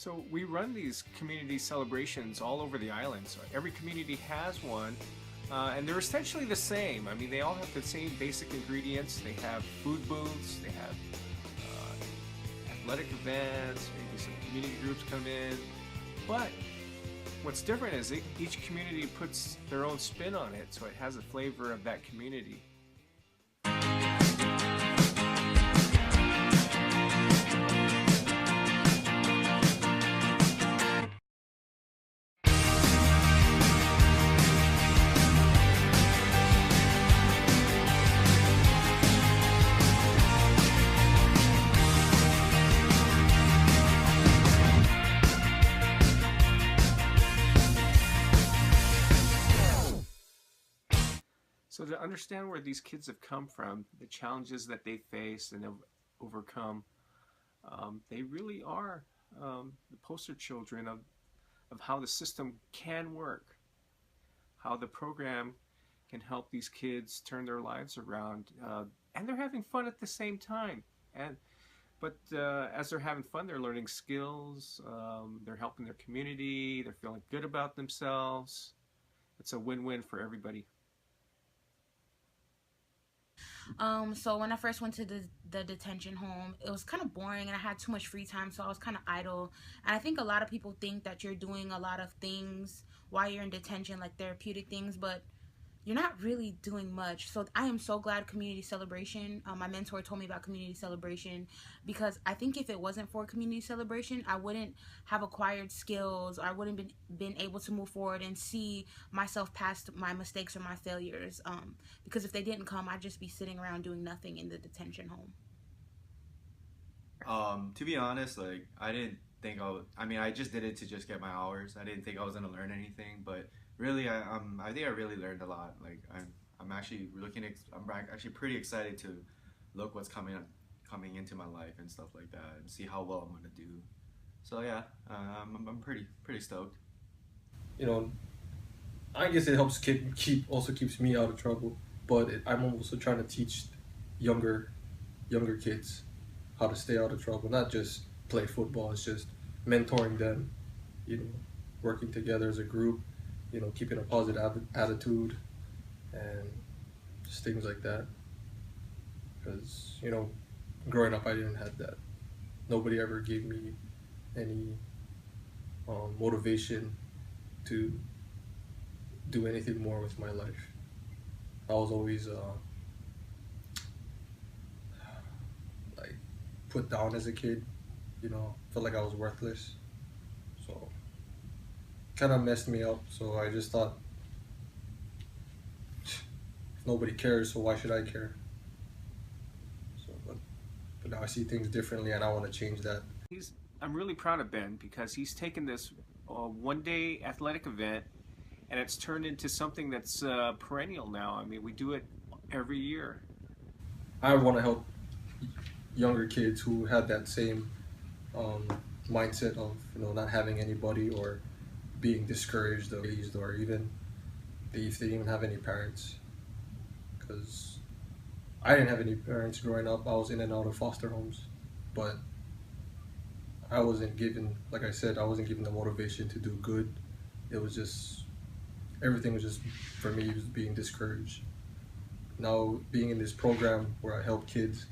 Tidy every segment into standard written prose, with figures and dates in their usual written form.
So we run these community celebrations all over the island. So every community has one, and they're essentially the same. I mean, they all have the same basic ingredients. They have food booths, they have athletic events, maybe some community groups come in. But what's different is each community puts their own spin on it, so it has a flavor of that community. So to understand where these kids have come from, the challenges that they face and have overcome, they really are the poster children of how the system can work, how the program can help these kids turn their lives around, and they're having fun at the same time. And but as they're having fun, they're learning skills. They're helping their community. They're feeling good about themselves. It's a win-win for everybody. So when I first went to the detention home, it was kind of boring and I had too much free time, so I was kind of idle. And I think a lot of people think that you're doing a lot of things while you're in detention, like therapeutic things, but you're not really doing much. So I am so glad community celebration, my mentor told me about community celebration, because I think if it wasn't for community celebration, I wouldn't have acquired skills, or I wouldn't been able to move forward and see myself past my mistakes or my failures. Because if they didn't come, I'd just be sitting around doing nothing in the detention home. To be honest, like I didn't think I would. I mean, I just did it to just get my hours. I didn't think I was gonna learn anything, but really, I think I really learned a lot. Like I'm actually I'm actually pretty excited to look what's coming into my life and stuff like that, and see how well I'm gonna do. So yeah, I'm pretty stoked. You know, I guess it helps keep also keeps me out of trouble. But I'm also trying to teach younger younger kids how to stay out of trouble, not just play football. It's just mentoring them, you know, working together as a group, you know, keeping a positive attitude, and just things like that. Because you know, growing up, I didn't have that. Nobody ever gave me any motivation to do anything more with my life. I was always like put down as a kid, you know, felt like I was worthless. So kind of messed me up. So I just thought, if nobody cares, so why should I care? So, but now I see things differently, and I want to change that. I'm really proud of Ben because he's taken this one-day athletic event and it's turned into something that's perennial now. I mean, we do it every year. I want to help younger kids who had that same um, mindset of not having anybody or being discouraged or raised, or even if they didn't even have any parents. Because I didn't have any parents growing up. I was in and out of foster homes, but I wasn't given, like I said, I wasn't given the motivation to do good. It was just everything was just for me was being discouraged. Now being in this program where I help kids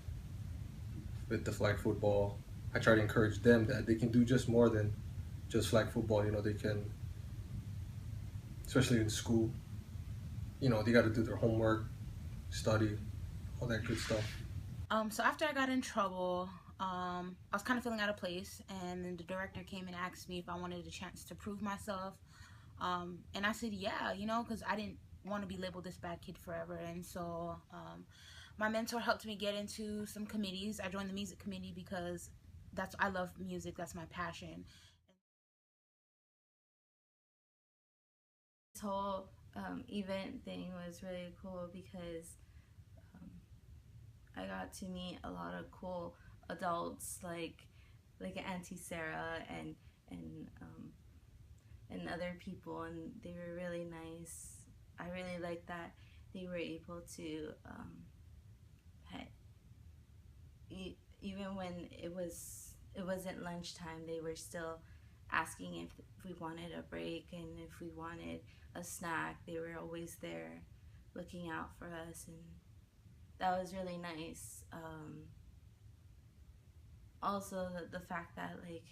with the flag football, I try to encourage them that they can do just more than just flag football. You know, they can, especially in school. You know, they got to do their homework, study, all that good stuff. So after I got in trouble, I was kind of feeling out of place, and then the director came and asked me if I wanted a chance to prove myself. And I said, yeah, because I didn't want to be labeled this bad kid forever. And so my mentor helped me get into some committees. I joined the music committee because I love music. That's my passion. This whole event thing was really cool because um, I got to meet a lot of cool adults like Auntie Sarah and other people, and they were really nice. I really liked that they were able to even when it wasn't lunchtime, they were still asking if we wanted a break and if we wanted a snack. They were always there looking out for us, and that was really nice. Also, the fact that, like,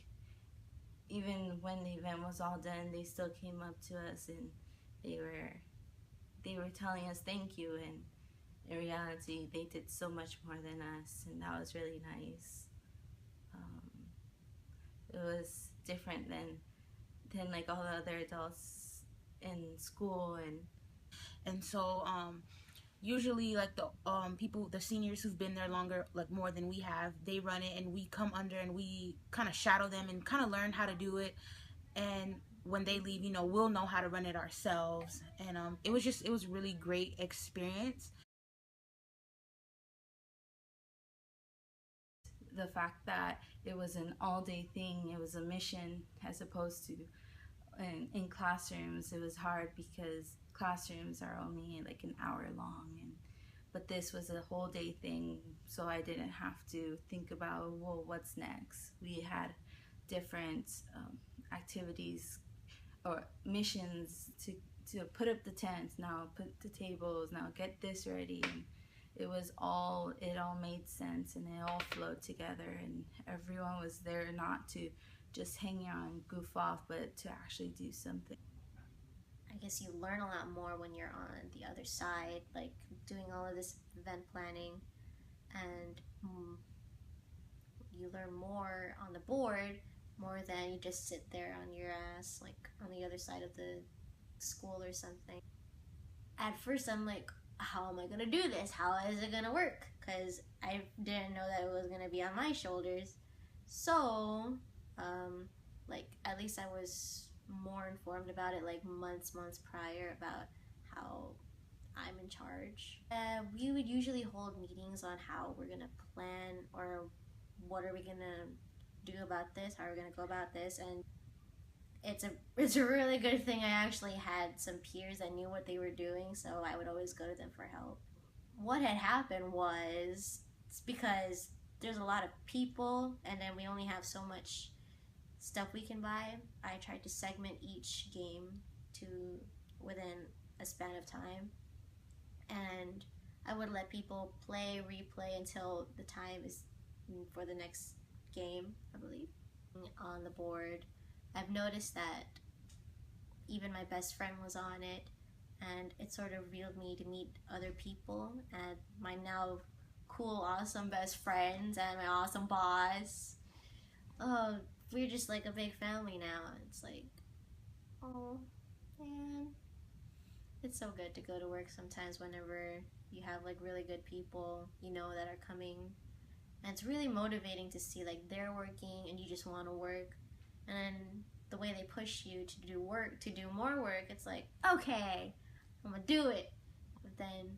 even when the event was all done, they still came up to us and they were telling us thank you, and in reality they did so much more than us, and that was really nice. It was different than like all the other adults in school. And so usually, like, the people, the seniors who've been there longer, like more than we have, they run it, and we come under and we kind of shadow them and kind of learn how to do it. And when they leave, you know, we'll know how to run it ourselves. And it was really great experience. The fact that it was an all-day thing, it was a mission, as opposed to in classrooms, it was hard because classrooms are only like an hour long, but this was a whole day thing, so I didn't have to think about, well, what's next. We had different activities or missions to put up the tents, now put the tables, now get this ready. It all made sense, and it all flowed together, and everyone was there not to just hang out and goof off, but to actually do something. I guess you learn a lot more when you're on the other side, like doing all of this event planning, and you learn more on the board more than you just sit there on your ass, like on the other side of the school or something. At first I'm like, how am I gonna do this? How is it gonna work? Because I didn't know that it was gonna be on my shoulders. So, like, at least I was more informed about it, like months prior, about how I'm in charge. We would usually hold meetings on how we're gonna plan, or what are we gonna do about this, how are we gonna go about this, and it's a really good thing I actually had some peers that knew what they were doing, so I would always go to them for help. What had happened was, it's because there's a lot of people and then we only have so much stuff we can buy. I tried to segment each game to within a span of time, and I would let people play, replay until the time is for the next game, I believe. On the board, I've noticed that even my best friend was on it, and it sort of revealed me to meet other people, and my now cool, awesome best friends and my awesome boss. Oh, we're just like a big family now. It's like, oh man, it's so good to go to work sometimes whenever you have like really good people, you know, that are coming, and it's really motivating to see like they're working and you just want to work. And then the way they push you to do work, to do more work, it's like, okay, I'm gonna do it. But then,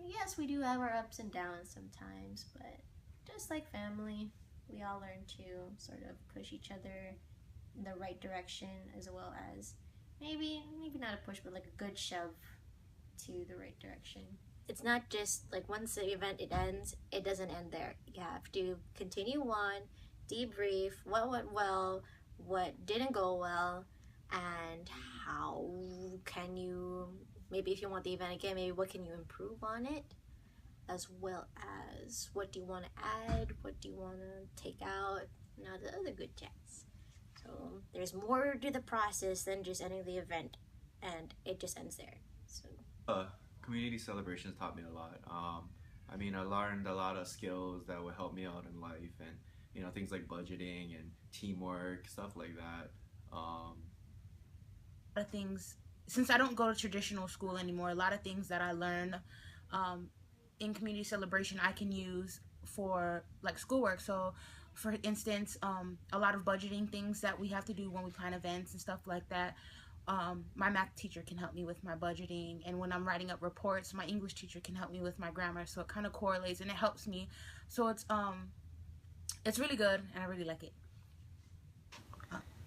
yes, we do have our ups and downs sometimes, but just like family, we all learn to sort of push each other in the right direction, as well as maybe not a push, but like a good shove to the right direction. It's not just like once the event ends, it doesn't end there. You have to continue on, debrief what went well, what didn't go well, and how can you, maybe if you want the event again, maybe what can you improve on it, as well as what do you want to add, what do you want to take out, and all the other good chats. So there's more to the process than just ending the event, and it just ends there. So community celebrations taught me a lot. I mean, I learned a lot of skills that would help me out in life, and you know, things like budgeting and teamwork, stuff like that. A lot of things, since I don't go to traditional school anymore, a lot of things that I learned in community celebration I can use for like schoolwork. So for instance, a lot of budgeting things that we have to do when we plan events and stuff like that. My math teacher can help me with my budgeting, and when I'm writing up reports, my English teacher can help me with my grammar. So it kind of correlates and it helps me. So it's really good, and I really like it.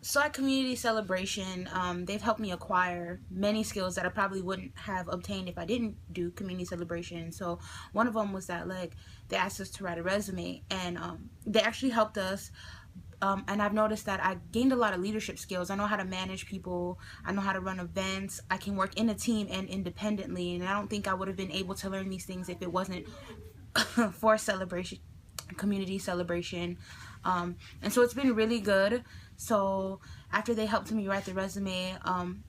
So at community celebration, they've helped me acquire many skills that I probably wouldn't have obtained if I didn't do community celebration. So one of them was that, like, they asked us to write a resume, and they actually helped us and I've noticed that I gained a lot of leadership skills. I know how to manage people. I know how to run events. I can work in a team and independently. And I don't think I would have been able to learn these things if it wasn't for celebration, community celebration. And so it's been really good. So after they helped me write the resume,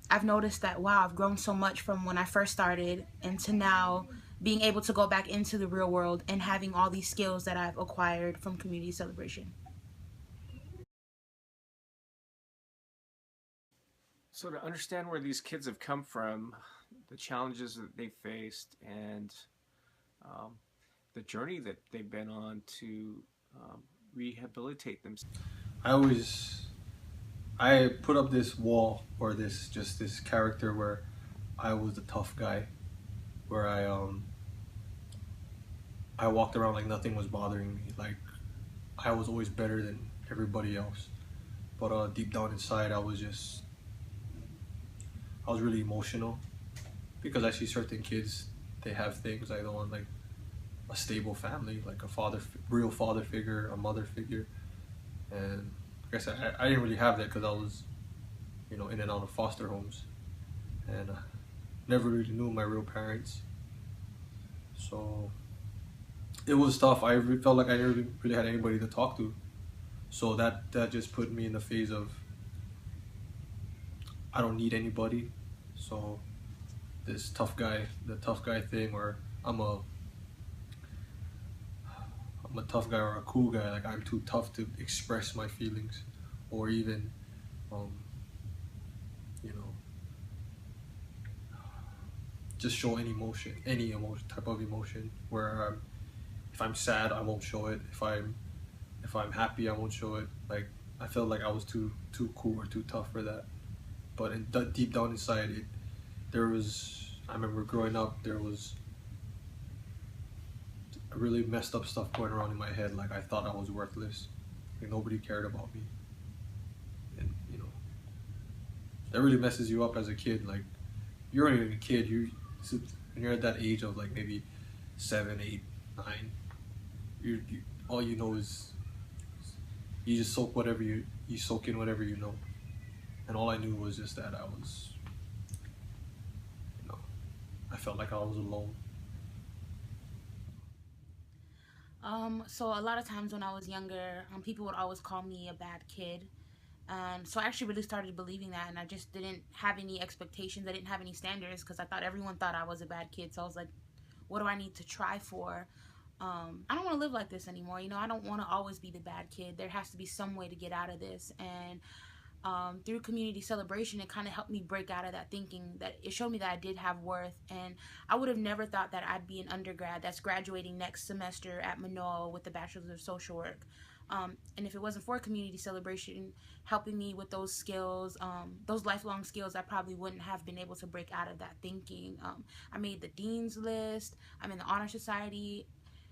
I've noticed that, wow, I've grown so much from when I first started and to now being able to go back into the real world and having all these skills that I've acquired from community celebration. So to understand where these kids have come from, the challenges that they faced, and the journey that they've been on to rehabilitate themselves. I put up this wall, or this character where I was the tough guy, where I walked around like nothing was bothering me, like I was always better than everybody else. But deep down inside, I was really emotional, because I see certain kids, they have things I don't want, like a stable family, like a real father figure, a mother figure. And like I said, I didn't really have that because I was, in and out of foster homes, and never really knew my real parents. So it was tough. I felt like I never really had anybody to talk to. So that just put me in the phase of, I don't need anybody. So this the tough guy thing, where I'm a tough guy or a cool guy, like I'm too tough to express my feelings, or even, just show any type of emotion. Where if I'm sad, I won't show it. If I'm happy, I won't show it. Like I felt like I was too cool or too tough for that. But deep down inside, I remember growing up, there was really messed up stuff going around in my head. Like I thought I was worthless, like nobody cared about me, and that really messes you up as a kid. Like you're only a kid, when you're at that age of like maybe 7, 8, 9, you all you know is you just soak in whatever you know, and all I knew was just that I felt like I was alone. So a lot of times when I was younger, people would always call me a bad kid. And so I actually really started believing that, and I just didn't have any expectations. I didn't have any standards because I thought everyone thought I was a bad kid. So I was like, what do I need to try for? I don't want to live like this anymore. I don't want to always be the bad kid. There has to be some way to get out of this. And through community celebration, it kind of helped me break out of that thinking. That it showed me that I did have worth, and I would have never thought that I'd be an undergrad that's graduating next semester at Manoa with the Bachelor's of Social Work. And if it wasn't for community celebration helping me with those skills, those lifelong skills, I probably wouldn't have been able to break out of that thinking. I made the Dean's List. I'm in the Honor Society.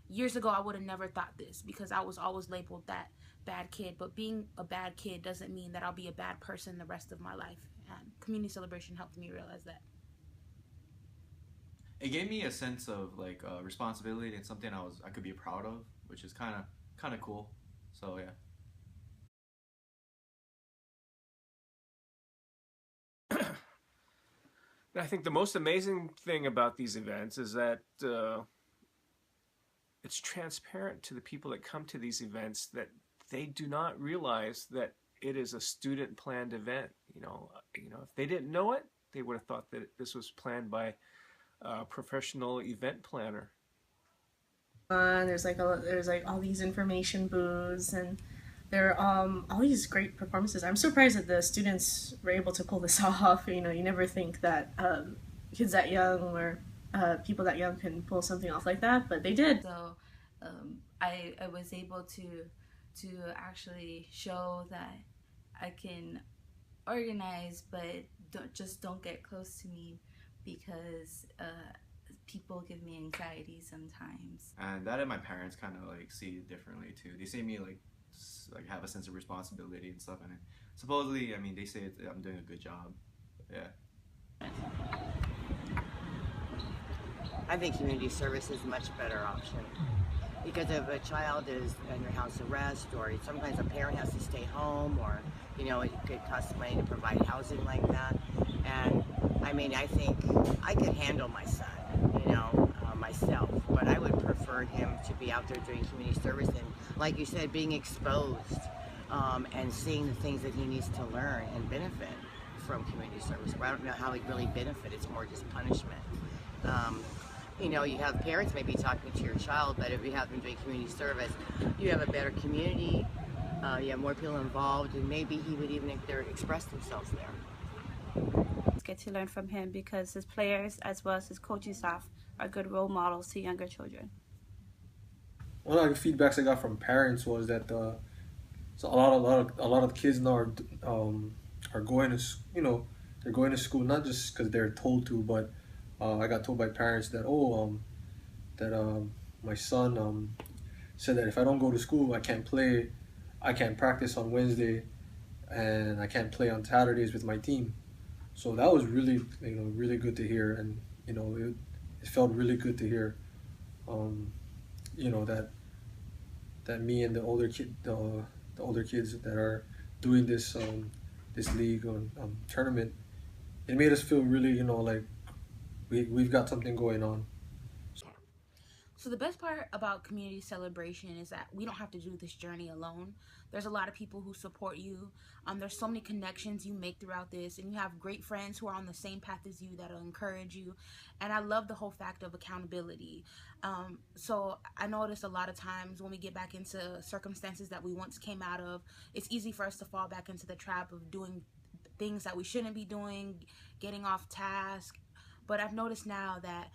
Years ago, I would have never thought this because I was always labeled that bad kid. But being a bad kid doesn't mean that I'll be a bad person the rest of my life. And community celebration helped me realize that. It gave me a sense of like responsibility and something I could be proud of, which is kind of cool. So yeah. I think the most amazing thing about these events is that it's transparent to the people that come to these events that they do not realize that it is a student-planned event. If they didn't know it, they would have thought that this was planned by a professional event planner. There's all these information booths, and there are all these great performances. I'm surprised that the students were able to pull this off. You never think that kids that young or people that young can pull something off like that, but they did. So I was able to actually show that I can organize, but don't get close to me, because people give me anxiety sometimes. And that and my parents kind of like see it differently too. They see me like have a sense of responsibility and stuff, and supposedly, they say I'm doing a good job. But yeah. I think community service is a much better option. Because if a child is under house arrest, or sometimes a parent has to stay home, or it could cost money to provide housing like that. And I mean, I think I could handle my son, myself, but I would prefer him to be out there doing community service and, like you said, being exposed and seeing the things that he needs to learn and benefit from community service. But I don't know how he'd really benefit. It's more just punishment. You have parents maybe talking to your child, but if you have them doing community service, you have a better community, you have more people involved, and maybe he would even express themselves there. Get to learn from him because his players as well as his coaching staff are good role models to younger children. One of the feedbacks I got from parents was that so a lot of kids now are going to they're going to school not just because they're told to, but I got told by parents that my son said that if I don't go to school, I can't practice on Wednesday, and I can't play on Saturdays with my team. So that was really really good to hear, and it felt really good to hear that me and the older kids that are doing this league tournament, it made us feel really like we've got something going on. So the best part about community celebration is that we don't have to do this journey alone. There's a lot of people who support you. There's so many connections you make throughout this, and you have great friends who are on the same path as you that'll encourage you. And I love the whole fact of accountability. So I notice a lot of times when we get back into circumstances that we once came out of, it's easy for us to fall back into the trap of doing things that we shouldn't be doing, getting off task. But I've noticed now that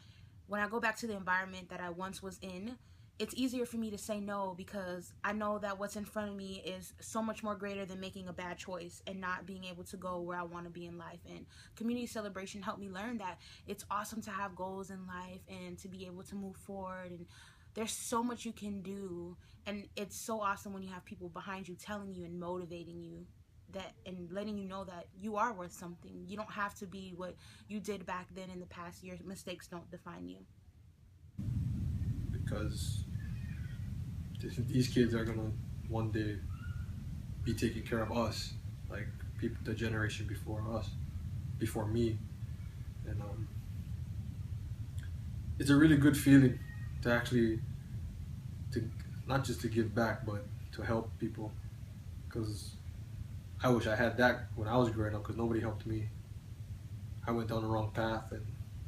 when I go back to the environment that I once was in, it's easier for me to say no because I know that what's in front of me is so much more greater than making a bad choice and not being able to go where I want to be in life. And community celebration helped me learn that it's awesome to have goals in life and to be able to move forward. And there's so much you can do. And it's so awesome when you have people behind you telling you and motivating you and letting you know that you are worth something. You don't have to be what you did back then in the past. Your mistakes don't define you. Because these kids are gonna one day be taking care of us, like the generation before us, before me, and it's a really good feeling to actually not just to give back, but to help people. Because I wish I had that when I was growing up, because nobody helped me. I went down the wrong path, and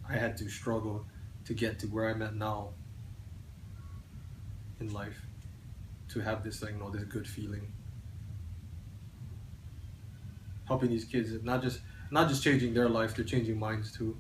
I had to struggle to get to where I'm at now in life, to have this this good feeling, helping these kids, not just changing their life, they're changing minds too.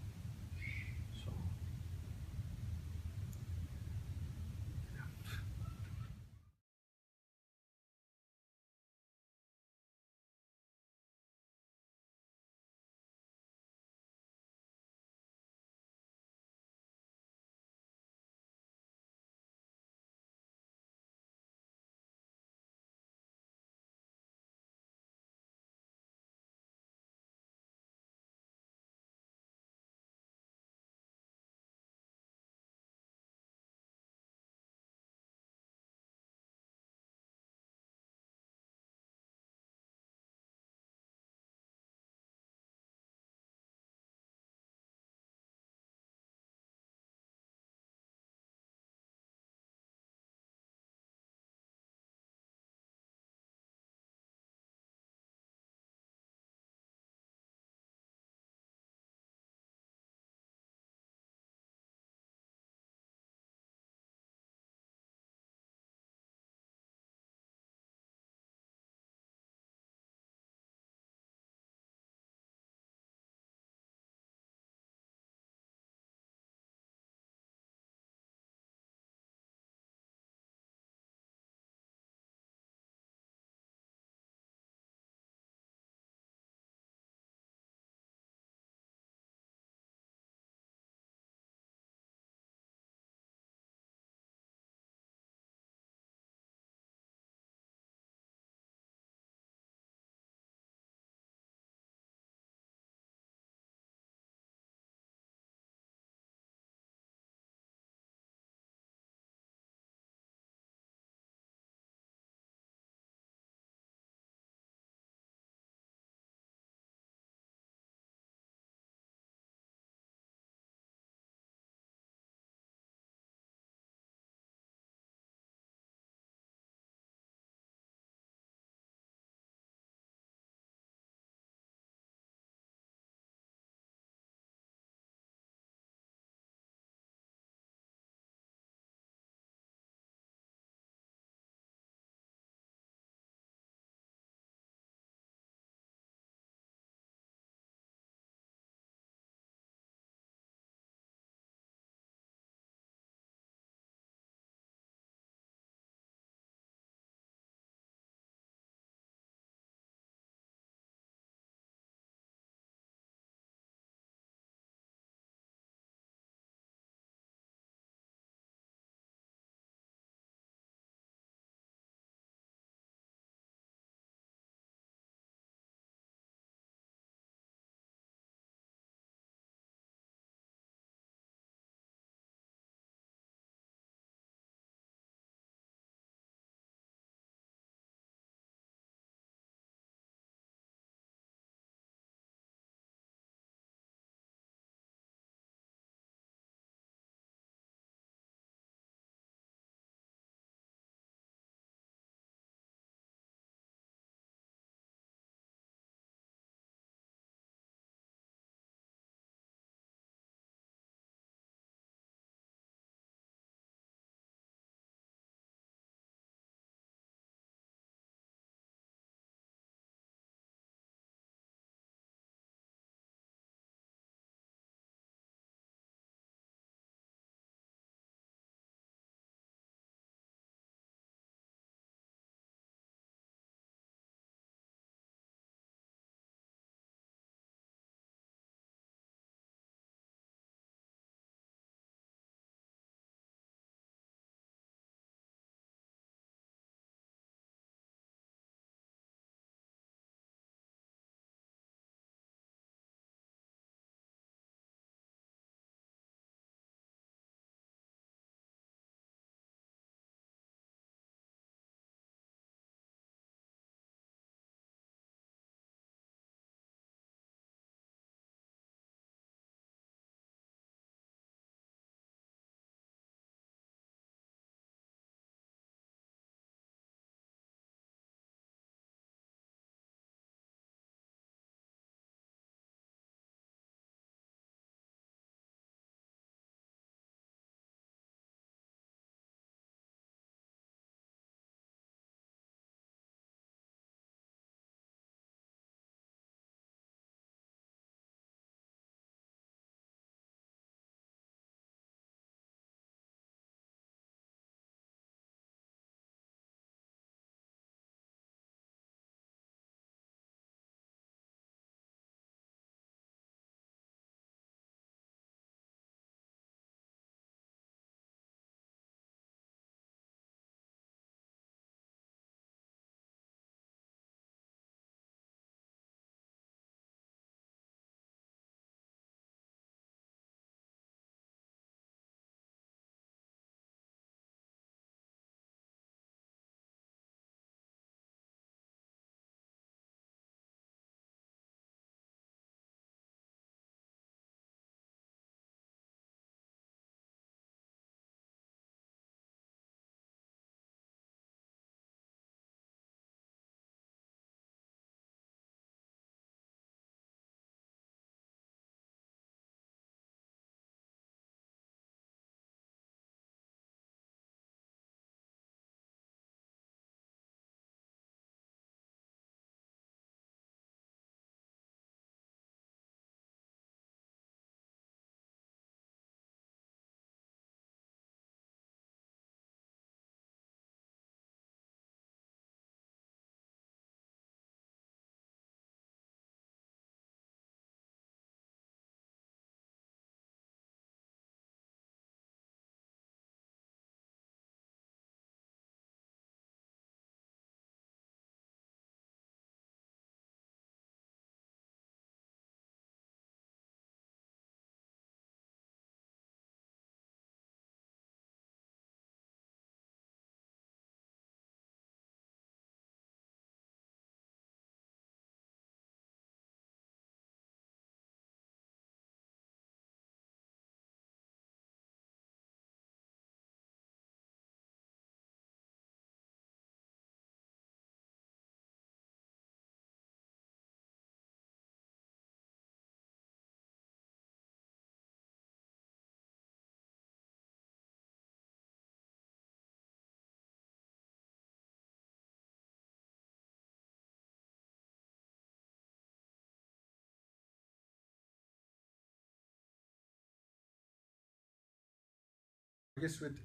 guess with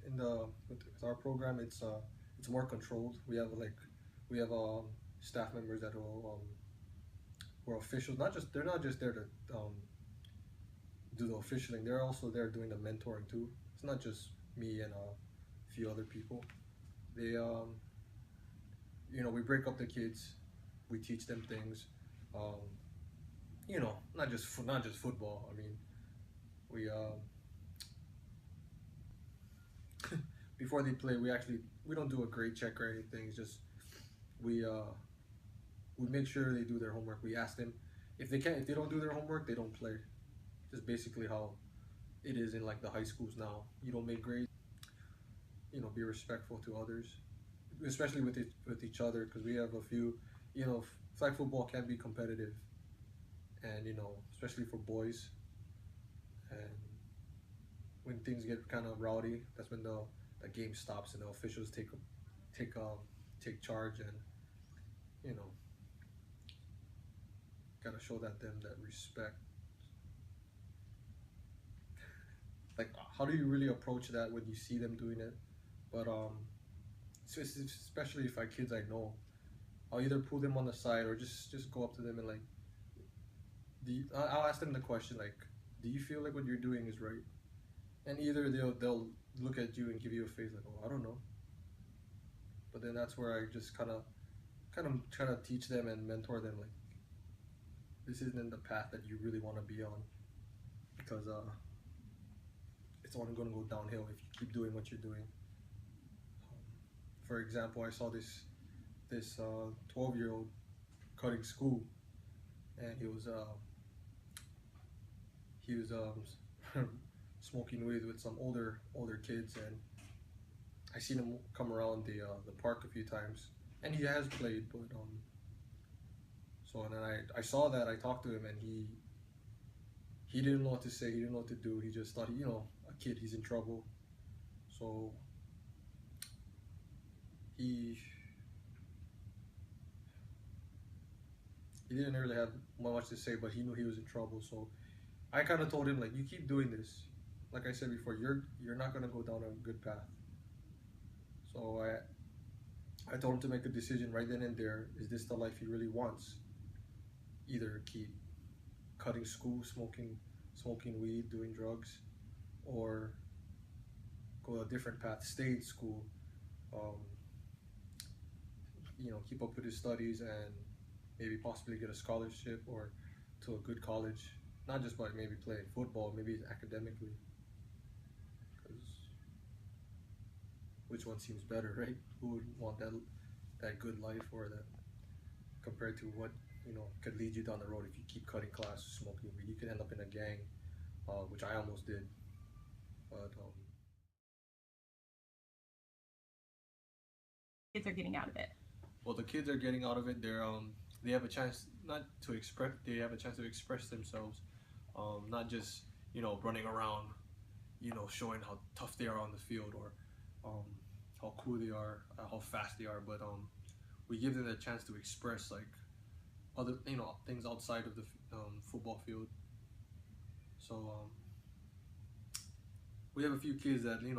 our program, it's more controlled. We have staff members that will who are officials. They're not just there to do the officialing. They're also there doing the mentoring too. It's not just me and a few other people. They we break up the kids, we teach them things. Not just football. I mean, we before they play, we don't do a grade check or anything. It's just we make sure they do their homework. We ask them if they don't do their homework, they don't play. Just basically how it is in like the high schools now. You don't make grades. Be respectful to others, especially with each other, because we have a few. Flag football can be competitive, and especially for boys. And when things get kind of rowdy, that's when the game stops and the officials take charge, and gotta show them that respect. Like, how do you really approach that when you see them doing it? But especially if kids I know, I'll either pull them on the side or just go up to them and like, I'll ask them the question like, do you feel like what you're doing is right? And either they'll look at you and give you a face like, oh, I don't know. But then that's where I just kind of try to teach them and mentor them like, this isn't the path that you really want to be on, because it's only going to go downhill if you keep doing what you're doing. For example, I saw this 12-year-old cutting school, and he was smoking weed with some older kids, and I seen him come around the park a few times, and he has played, but and then I saw that, I talked to him, and he didn't know what to say, he didn't know what to do, he just thought, a kid, he's in trouble, so he didn't really have much to say, but he knew he was in trouble. So I kind of told him, like, you keep doing this, like I said before, you're not gonna go down a good path. So I told him to make a decision right then and there. Is this the life he really wants? Either keep cutting school, smoking weed, doing drugs, or go a different path, stay in school, keep up with his studies, and maybe possibly get a scholarship or to a good college, not just by maybe playing football, maybe academically. Because which one seems better, right? Who would want that good life, or that compared to what could lead you down the road if you keep cutting class, smoking weed? You could end up in a gang, which I almost did. But kids are getting out of it. Well, the kids are getting out of it. They have a chance to express themselves, not just running around, showing how tough they are on the field, or how cool they are, how fast they are. But we give them a chance to express like other things outside of the football field. So we have a few kids that they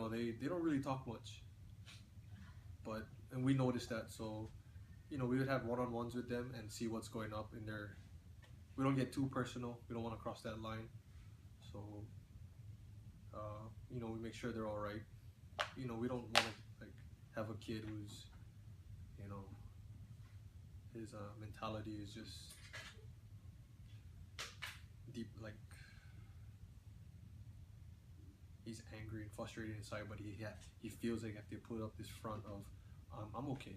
don't really talk much, and we noticed that. So we would have one-on-ones with them and see what's going up in their. We don't get too personal. We don't want to cross that line. So we make sure they're all right. We don't want to like have a kid who's his mentality is just deep, like he's angry and frustrated inside, but he feels like if they put up this front of I'm okay,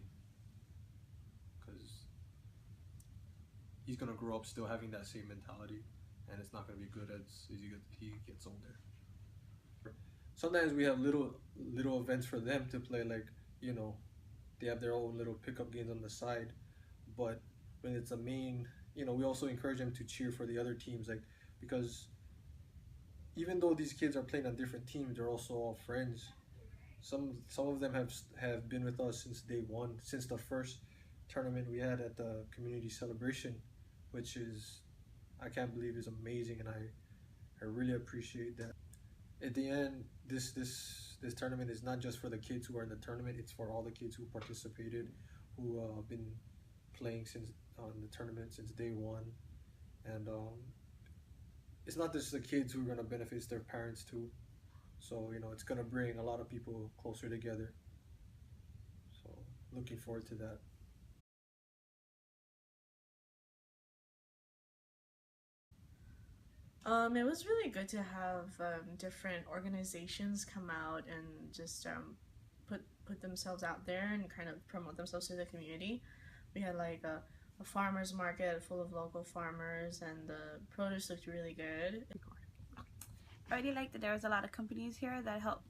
because he's gonna grow up still having that same mentality, and it's not gonna be good as he gets older. Sometimes we have little events for them to play, like they have their own little pickup games on the side, but when it's a main, we also encourage them to cheer for the other teams, like, because even though these kids are playing on different teams, they're also all friends. Some of them have been with us since day one, since the first tournament we had at the community celebration, which is, I can't believe, is amazing, and I really appreciate that. At the end, this this tournament is not just for the kids who are in the tournament, it's for all the kids who participated, who have been playing since the tournament since day one. And it's not just the kids who are going to benefit, it's their parents too. So, it's going to bring a lot of people closer together. So, looking forward to that. It was really good to have different organizations come out and just put themselves out there and kind of promote themselves to the community. We had like a farmer's market full of local farmers, and the produce looked really good. I really liked that there was a lot of companies here that helped.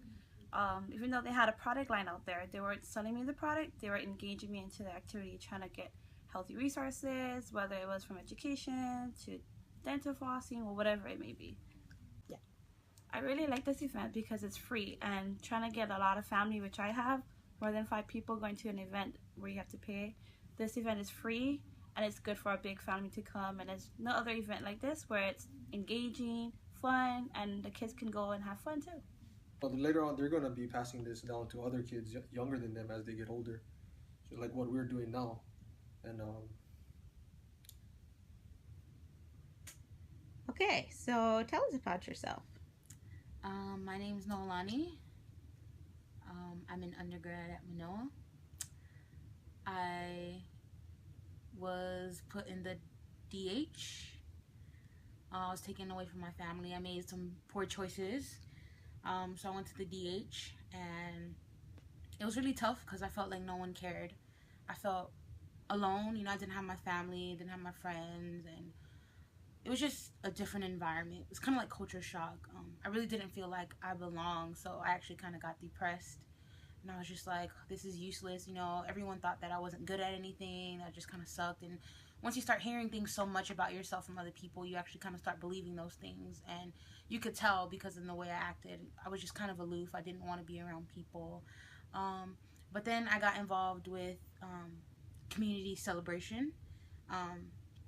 Even though they had a product line out there, they weren't selling me the product, they were engaging me into the activity, trying to get healthy resources, whether it was from education to dental flossing or whatever it may be. Yeah, I really like this event because it's free, and trying to get a lot of family, which I have more than 5 people going to an event where you have to pay. This event is free, and it's good for a big family to come, and there's no other event like this where it's engaging, fun, and the kids can go and have fun too. But later on, they're going to be passing this down to other kids younger than them as they get older, so like what we're doing now. And Okay, so tell us about yourself. My name is Noelani. I'm an undergrad at Manoa. I was put in the DH. I was taken away from my family. I made some poor choices. So I went to the DH, and it was really tough because I felt like no one cared. I felt alone. I didn't have my family, didn't have my friends, and it was just a different environment. It was kind of like culture shock. I really didn't feel like I belonged, so I actually kind of got depressed. And I was just like, this is useless. Everyone thought that I wasn't good at anything. That just kind of sucked. And once you start hearing things so much about yourself from other people, you actually kind of start believing those things. And you could tell because of the way I acted. I was just kind of aloof. I didn't want to be around people. But then I got involved with community celebration.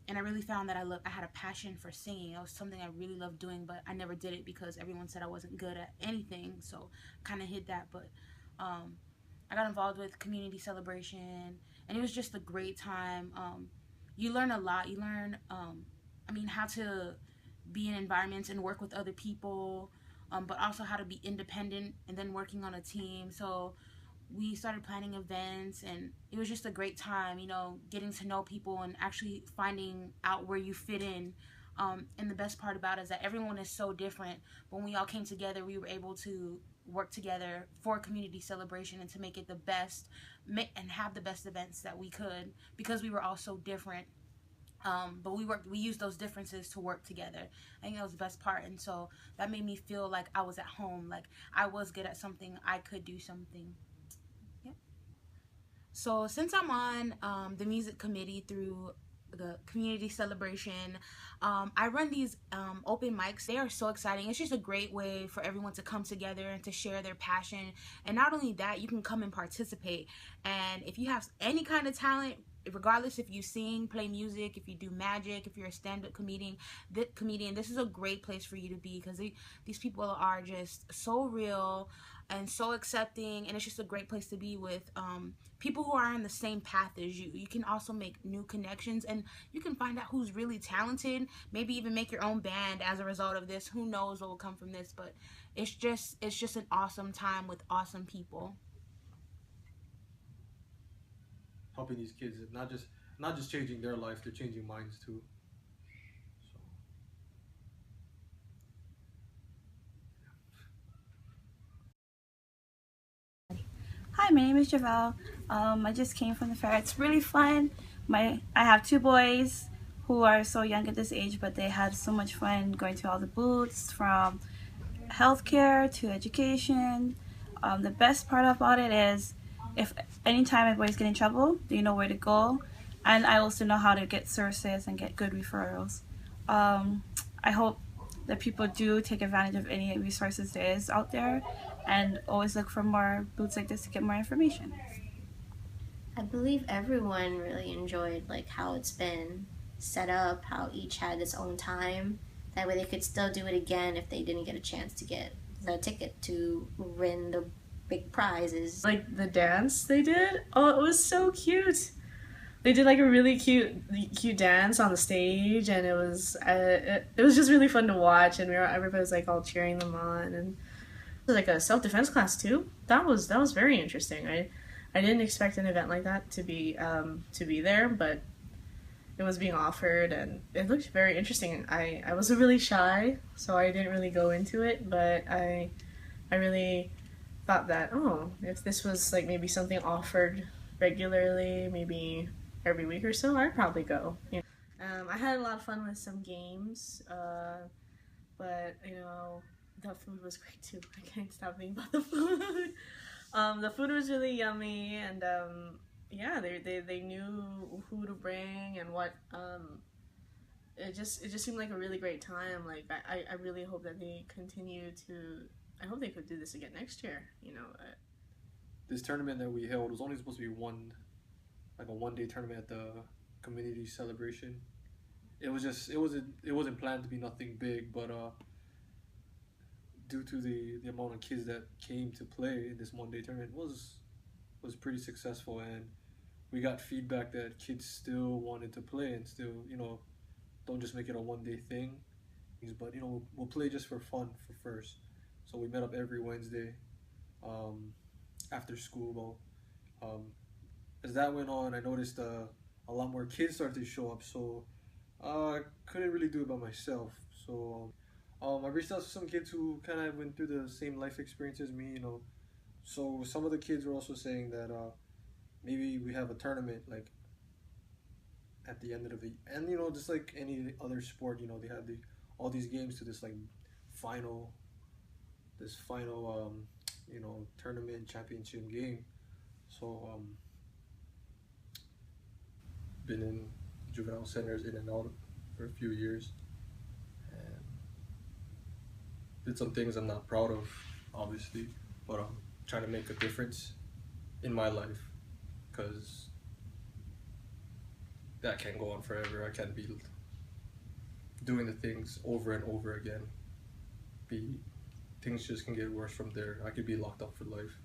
And I really found that I had a passion for singing. It was something I really loved doing, but I never did it because everyone said I wasn't good at anything. So I kind of hid that. But I got involved with community celebration, and it was just a great time. You learn a lot. You learn, how to be in environments and work with other people, but also how to be independent and then working on a team. So we started planning events, and it was just a great time, getting to know people and actually finding out where you fit in. And the best part about it is that everyone is so different. When we all came together, we were able to work together for community celebration and to make it the best and have the best events that we could, because we were all so different. But we used those differences to work together. I think that was the best part. And so that made me feel like I was at home, like I was good at something, I could do something. Yep. So since I'm on the music committee through the community celebration, I run these open mics. They are so exciting. It's just a great way for everyone to come together and to share their passion. And not only that, you can come and participate. And if you have any kind of talent, regardless if you sing, play music, if you do magic, if you're a stand-up comedian, this is a great place for you to be, because these people are just so real and so accepting, and it's just a great place to be with people who are on the same path as you. You can also make new connections, and you can find out who's really talented, maybe even make your own band as a result of this. Who knows what will come from this, but it's just an awesome time with awesome people. Helping these kids, not just changing their life, they're changing minds too. Hi, my name is Javelle. I just came from the fair. It's really fun. I have 2 boys who are so young at this age, but they had so much fun going to all the booths, from healthcare to education. The best part about it is, if anytime my boys get in trouble, they know where to go, and I also know how to get sources and get good referrals. I hope that people do take advantage of any resources there is out there, and always look for more booths like this to get more information. I believe everyone really enjoyed how it's been set up, how each had its own time. That way they could still do it again if they didn't get a chance to get the ticket to win the big prizes. Like the dance they did, oh, it was so cute. They did like a really cute dance on the stage, and it was just really fun to watch, and everybody was like all cheering them on, and it was like a self-defense class too. That was very interesting. I didn't expect an event like that to be there, but it was being offered, and it looked very interesting. I was really shy, so I didn't really go into it, but I really thought that, oh, if this was like maybe something offered regularly, maybe every week or so, I'd probably go. You know? I had a lot of fun with some games, but you know, the food was great too. I can't stop thinking about the food. The food was really yummy, and yeah, they knew who to bring and what. It just seemed like a really great time. Like I really hope that they continue to. I hope they could do this again next year. You know. This tournament that we held was only supposed to be a one-day tournament at the community celebration. It wasn't planned to be nothing big, but due to the amount of kids that came to play in this one-day tournament was pretty successful, and we got feedback that kids still wanted to play and still, you know, don't just make it a one-day thing, but you know, we'll play just for fun for first. So we met up every Wednesday after school. As that went on, I noticed a lot more kids started to show up, so I couldn't really do it by myself. So I reached out to some kids who kind of went through the same life experience as me, you know. So some of the kids were also saying that maybe we have a tournament like at the end of and you know, just like any other sport, you know, they have all these games to this like final you know, tournament championship game. So been in juvenile centers in and out for a few years, and did some things I'm not proud of, obviously, but I'm trying to make a difference in my life, because that can't go on forever. I can't be doing the things over and over again. Things just can get worse from there. I could be locked up for life.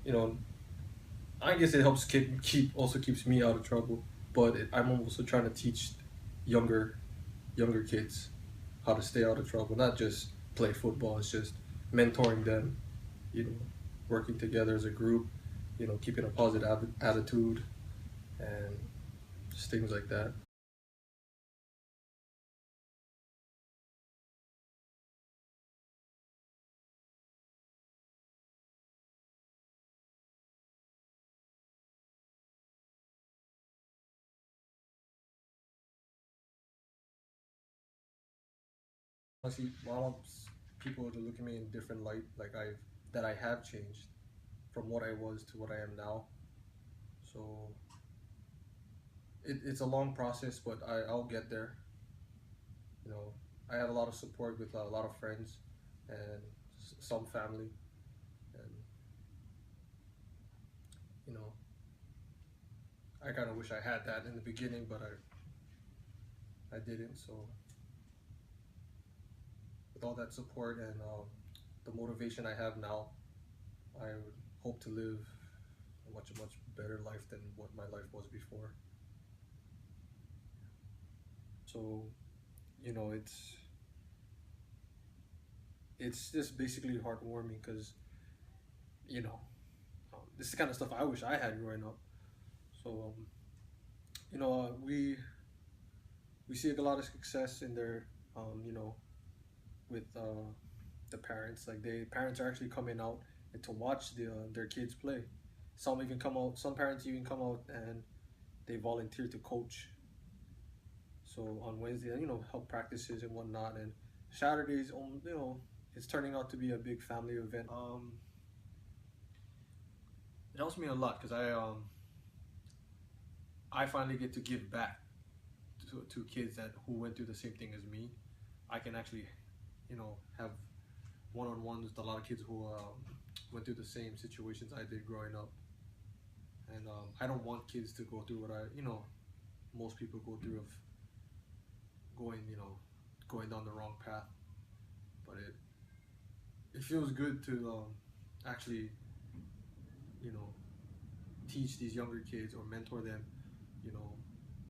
You know, I guess it helps keeps me out of trouble, but I'm also trying to teach younger kids how to stay out of trouble, not just play football. It's just mentoring them, you know, working together as a group, you know, keeping a positive attitude, and just things like that. Honestly, I want people to look at me in a different light, like I have changed from what I was to what I am now. So it's a long process, but I'll get there. You know, I have a lot of support with a lot of friends and some family, and you know, I kind of wish I had that in the beginning, but I didn't. So with all that support and the motivation I have now, I would hope to live a much better life than what my life was before. So, you know, it's just basically heartwarming, because, you know, this is the kind of stuff I wish I had growing up. So, you know, we see a lot of success in their, you know, with the parents. Like parents are actually coming out and to watch their kids play. Some parents even come out and they volunteer to coach. So on Wednesday, you know, help practices and whatnot, and Saturdays, you know, it's turning out to be a big family event. it helps me a lot because I finally get to give back to kids that who went through the same thing as me. I can actually, have one-on-ones with a lot of kids who went through the same situations I did growing up. And I don't want kids to go through what most people go through of going down the wrong path. But it feels good to actually, teach these younger kids or mentor them,